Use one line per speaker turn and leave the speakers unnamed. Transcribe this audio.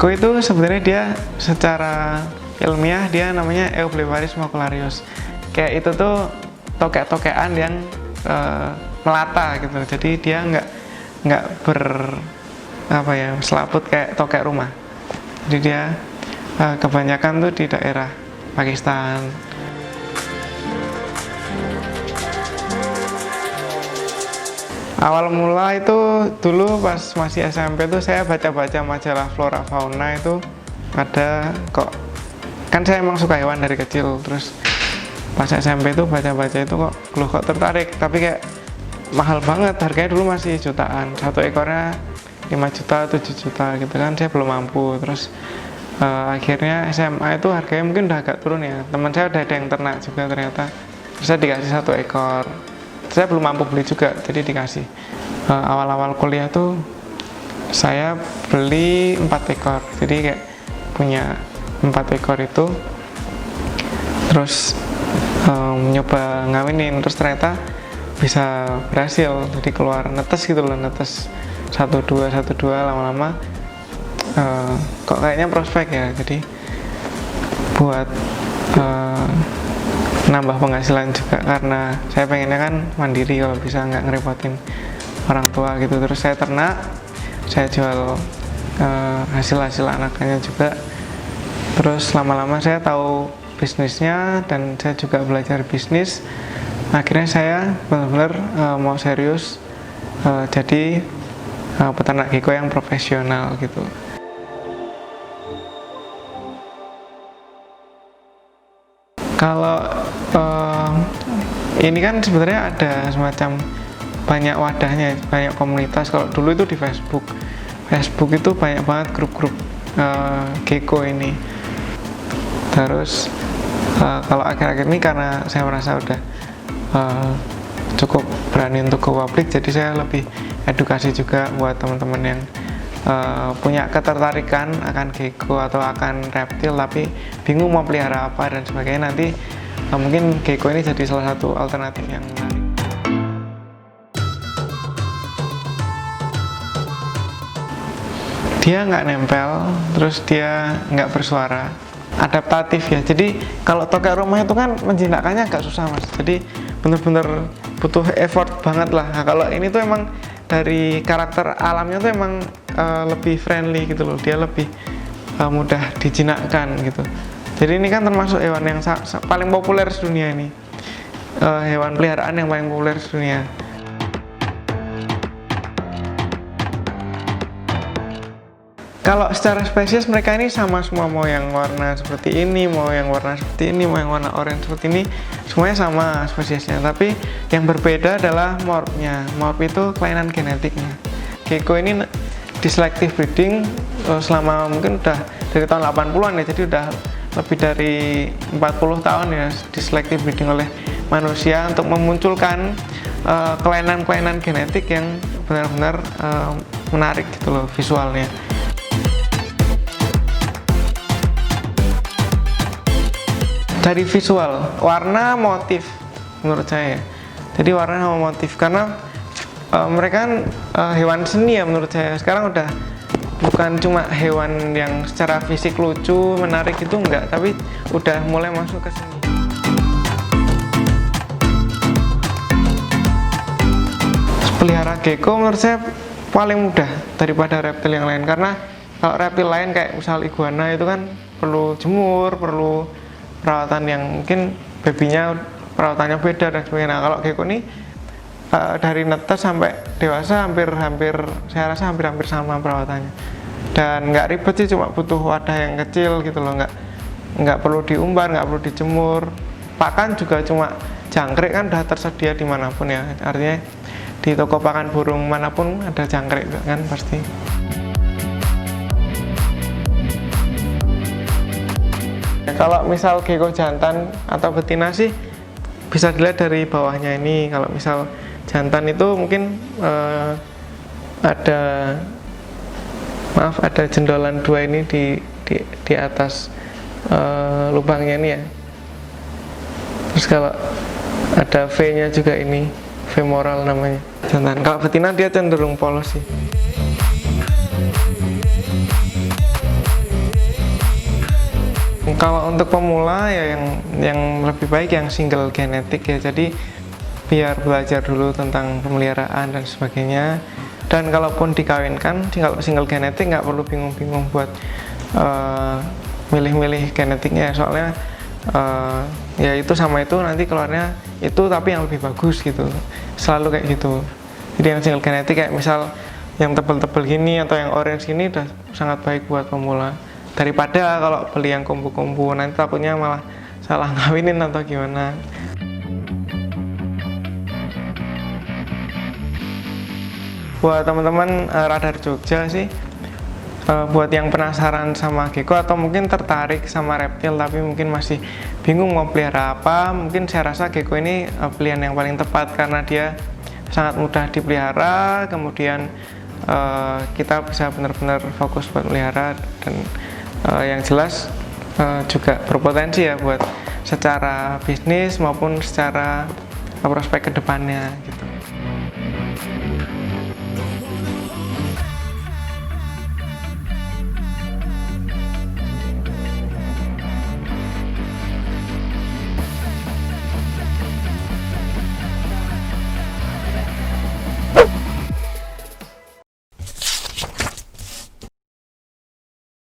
Gecko itu sebenarnya dia secara ilmiah dia namanya Eublevaris macularius. Kayak itu tuh tokek-tokean yang melata gitu. Jadi dia nggak selaput kayak tokek rumah. Jadi dia kebanyakan tuh di daerah Pakistan. Awal mula itu dulu pas masih SMP tuh saya baca-baca majalah Flora Fauna, itu ada kok, kan saya emang suka hewan dari kecil, terus pas SMP itu baca-baca itu kok tertarik, tapi kayak mahal banget, harganya dulu masih jutaan, satu ekornya 5 juta, 7 juta gitu kan, saya belum mampu. Terus akhirnya SMA itu harganya mungkin udah agak turun ya, teman saya udah ada yang ternak juga ternyata, terus saya dikasih 1 ekor. Saya belum mampu beli juga, jadi dikasih. Awal-awal kuliah tuh saya beli 4 ekor, jadi kayak punya 4 ekor itu, terus nyoba ngawinin, terus ternyata bisa berhasil, jadi keluar netes gitu loh, netes 1-2 lama-lama kok kayaknya prospek ya, jadi buat nambah penghasilan juga, karena saya pengennya kan mandiri kalau bisa, nggak ngerepotin orang tua gitu. Terus saya ternak, saya jual hasil anaknya juga. Terus lama-lama saya tahu bisnisnya dan saya juga belajar bisnis. Akhirnya saya benar-benar mau serius jadi peternak gecko yang profesional gitu. Kalau ini kan sebenarnya ada semacam banyak wadahnya, banyak komunitas. Kalau dulu itu di Facebook itu banyak banget grup-grup gecko ini. Terus kalau akhir-akhir ini karena saya merasa udah cukup berani untuk go public, jadi saya lebih edukasi juga buat teman-teman yang punya ketertarikan akan gecko atau akan reptil tapi bingung mau pelihara apa dan sebagainya. Nanti mungkin gecko ini jadi salah satu alternatif yang menarik. Dia nggak nempel, terus dia nggak bersuara, adaptatif ya. Jadi kalau tokek rumah itu kan menjinakkannya agak susah mas, jadi bener-bener butuh effort banget lah. Nah, kalau ini tuh emang dari karakter alamnya tuh emang lebih friendly gitu loh, dia lebih mudah dijinakkan gitu. Jadi ini kan termasuk hewan yang paling populer di dunia ini, hewan peliharaan yang paling populer di dunia. Kalau secara spesies mereka ini sama semua, mau yang warna seperti ini, mau yang warna seperti ini, mau yang warna oranye seperti ini, semuanya sama spesiesnya. Tapi yang berbeda adalah morphnya. Morph itu kelainan genetiknya. Gecko ini di selective breeding selama mungkin udah dari tahun 80-an ya, jadi udah lebih dari 40 tahun ya di selective breeding oleh manusia untuk memunculkan kelainan-kelainan genetik yang benar-benar menarik gitu loh visualnya. Dari visual, warna, motif menurut saya. Jadi warna sama motif, karena mereka kan hewan seni ya menurut saya. Sekarang udah bukan cuma hewan yang secara fisik lucu, menarik itu enggak, tapi udah mulai masuk ke seni. Pelihara gecko menurut saya paling mudah daripada reptil yang lain, karena kalau reptil lain kayak misal iguana itu kan perlu jemur, perlu perawatan yang mungkin babynya perawatannya beda dan sebagainya. Nah, kalau gecko ini dari netes sampai dewasa hampir saya rasa hampir sama perawatannya, dan nggak ribet sih, cuma butuh wadah yang kecil gitu loh, nggak perlu diumbar, nggak perlu dijemur. Pakan juga cuma jangkrik kan udah tersedia dimanapun ya, artinya di toko pakan burung manapun ada jangkrik kan pasti. Kalau misal gecko jantan atau betina sih bisa dilihat dari bawahnya ini. Kalau misal jantan itu mungkin ada jendolan 2 ini di atas lubangnya ini ya. Terus kalau ada V-nya juga ini, femoral namanya jantan. Kalau betina dia cenderung polos sih. Kalau untuk pemula ya yang lebih baik yang single genetik ya, jadi biar belajar dulu tentang pemeliharaan dan sebagainya. Dan kalaupun dikawinkan single genetik nggak perlu bingung-bingung buat milih-milih genetiknya, soalnya ya itu sama itu nanti keluarnya itu tapi yang lebih bagus gitu, selalu kayak gitu. Jadi yang single genetik kayak misal yang tebel-tebel gini atau yang orange gini udah sangat baik buat pemula, daripada kalau beli yang kombu-kombu nanti takutnya malah salah ngawinin atau gimana. Buat teman-teman Radar Jogja sih, buat yang penasaran sama gecko atau mungkin tertarik sama reptil tapi mungkin masih bingung mau pelihara apa, mungkin saya rasa gecko ini pilihan yang paling tepat karena dia sangat mudah dipelihara, kemudian kita bisa benar-benar fokus buat melihara, dan yang jelas juga berpotensi ya buat secara bisnis maupun secara prospek kedepannya gitu.